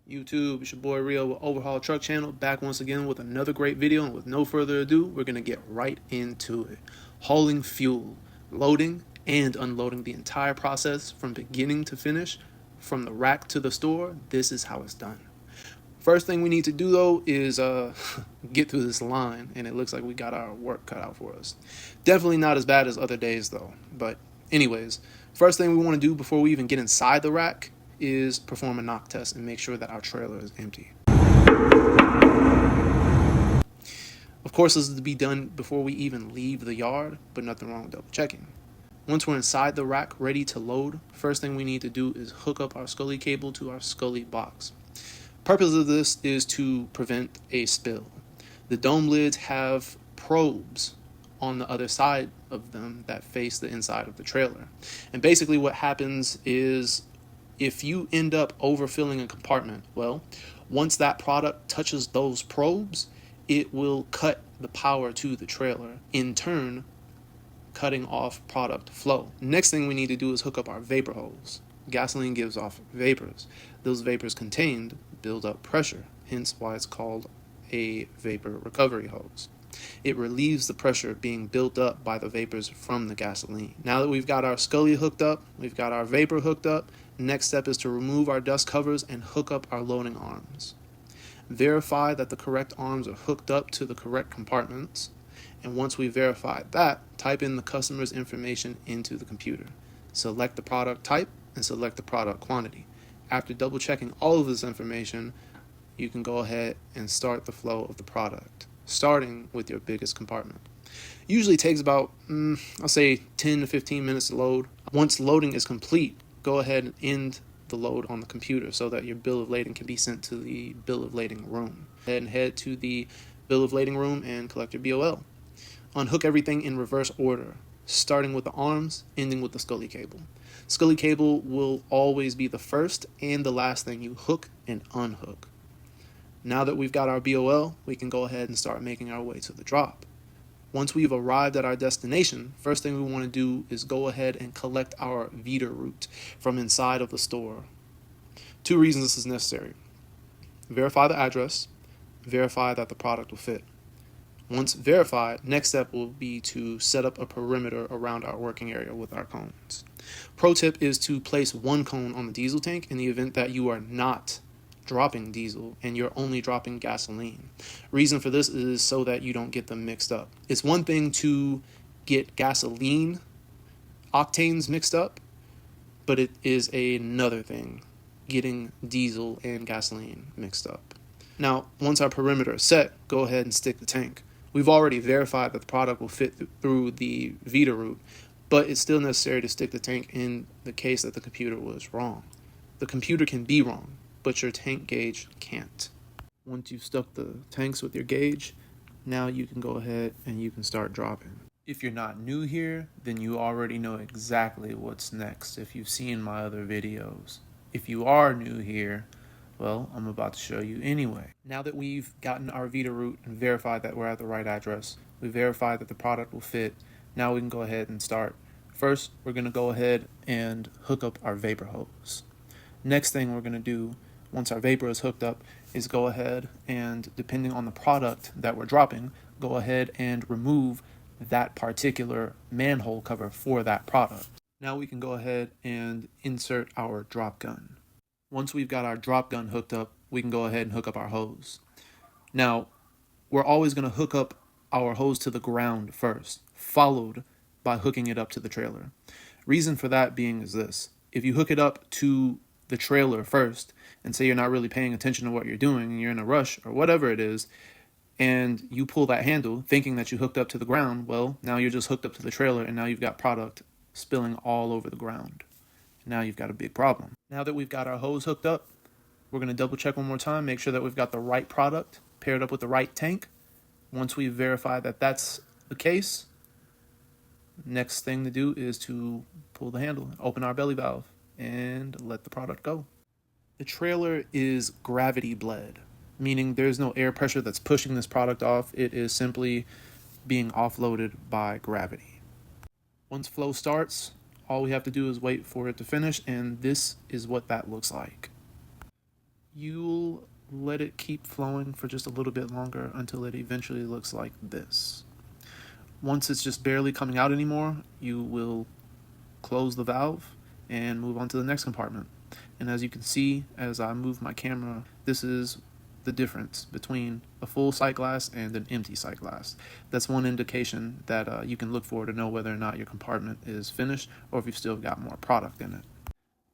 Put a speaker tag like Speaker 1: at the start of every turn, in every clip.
Speaker 1: YouTube, it's your boy Rio with Overhaul Truck Channel, back once again with another great video. And with no further ado, we're going to get right into it. Hauling fuel, loading and unloading the entire process from beginning to finish, from the rack to the store. This is how it's done. First thing we need to do though is get through this line, and it looks like we got our work cut out for us. Definitely not as bad as other days though. But anyways, first thing we want to do before we even get inside the rack is perform a knock test and make sure that our trailer is empty. Of course, this is to be done before we even leave the yard, but nothing wrong with double checking. Once we're inside the rack ready to load, first thing we need to do is hook up our Scully cable to our Scully box. Purpose of this is to prevent a spill. The dome lids have probes on the other side of them that face the inside of the trailer. And basically what happens is if you end up overfilling a compartment, well, once that product touches those probes, it will cut the power to the trailer, in turn cutting off product flow. Next thing we need to do is hook up our vapor hose. Gasoline gives off vapors. Those vapors contained build up pressure, hence why it's called a vapor recovery hose. It relieves the pressure being built up by the vapors from the gasoline. Now that we've got our Scully hooked up, we've got our vapor hooked up, next step is to remove our dust covers and hook up our loading arms. Verify that the correct arms are hooked up to the correct compartments, and once we verify that, type in the customer's information into the computer. Select the product type and select the product quantity. After double checking all of this information, you can go ahead and start the flow of the product, starting with your biggest compartment. Usually takes about, I'll say 10 to 15 minutes to load. Once loading is complete, go ahead and end the load on the computer so that your bill of lading can be sent to the bill of lading room. Head to the bill of lading room and collect your BOL. Unhook everything in reverse order, starting with the arms, ending with the Scully cable. Scully cable will always be the first and the last thing you hook and unhook. Now that we've got our BOL, we can go ahead and start making our way to the drop. Once we've arrived at our destination, first thing we want to do is go ahead and collect our Veeder-Root from inside of the store. 2 reasons this is necessary. Verify the address, verify that the product will fit. Once verified, next step will be to set up a perimeter around our working area with our cones. Pro tip is to place 1 cone on the diesel tank in the event that you are not dropping diesel and you're only dropping gasoline. Reason for this is so that you don't get them mixed up. It's one thing to get gasoline octanes mixed up, but it is another thing getting diesel and gasoline mixed up. Now, once our perimeter is set, go ahead and stick the tank. We've already verified that the product will fit through the Veeder-Root, but it's still necessary to stick the tank in the case that the computer was wrong. The computer can be wrong, but your tank gauge can't. Once you've stuck the tanks with your gauge, now you can go ahead and you can start dropping. If you're not new here, then you already know exactly what's next if you've seen my other videos. If you are new here, well, I'm about to show you anyway. Now that we've gotten our Veeder-Root and verified that we're at the right address, we verified that the product will fit, now we can go ahead and start. First, we're going to go ahead and hook up our vapor hose. Next thing we're going to do, once our vapor is hooked up, is go ahead and, depending on the product that we're dropping, go ahead and remove that particular manhole cover for that product. Now we can go ahead and insert our drop gun. Once we've got our drop gun hooked up, we can go ahead and hook up our hose. Now, we're always going to hook up our hose to the ground first, followed by hooking it up to the trailer. Reason for that being is this. If you hook it up to the trailer first, and say you're not really paying attention to what you're doing, and you're in a rush or whatever it is, and you pull that handle thinking that you hooked up to the ground, well, now you're just hooked up to the trailer, and now you've got product spilling all over the ground. Now you've got a big problem. Now that we've got our hose hooked up, we're going to double check one more time, make sure that we've got the right product paired up with the right tank. Once we've verified that that's the case, next thing to do is to pull the handle, open our belly valve, and let the product go. The trailer is gravity bled, meaning there's no air pressure that's pushing this product off. It is simply being offloaded by gravity. Once flow starts, all we have to do is wait for it to finish, and this is what that looks like. You'll let it keep flowing for just a little bit longer until it eventually looks like this. Once it's just barely coming out anymore, you will close the valve and move on to the next compartment. And as you can see, as I move my camera, this is the difference between a full sight glass and an empty sight glass. That's one indication that you can look for to know whether or not your compartment is finished or if you've still got more product in it.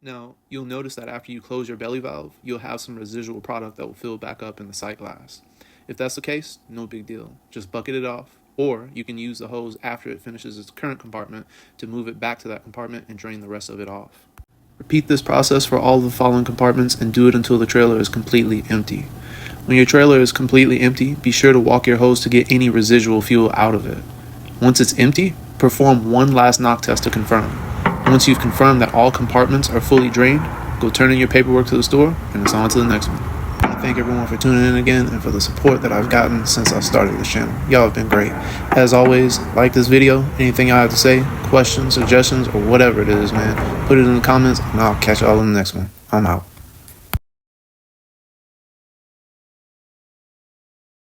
Speaker 1: Now, you'll notice that after you close your belly valve, you'll have some residual product that will fill back up in the sight glass. If that's the case, no big deal. Just bucket it off, or you can use the hose after it finishes its current compartment to move it back to that compartment and drain the rest of it off. Repeat this process for all the following compartments and do it until the trailer is completely empty. When your trailer is completely empty, be sure to walk your hose to get any residual fuel out of it. Once it's empty, perform one last knock test to confirm. Once you've confirmed that all compartments are fully drained, go turn in your paperwork to the store and it's on to the next one. I want to thank everyone for tuning in again and for the support that I've gotten since I started this channel. Y'all have been great. As always, like this video, anything I have to say, questions, suggestions, or whatever it is, man, put it in the comments and I'll catch y'all in the next one. I'm out.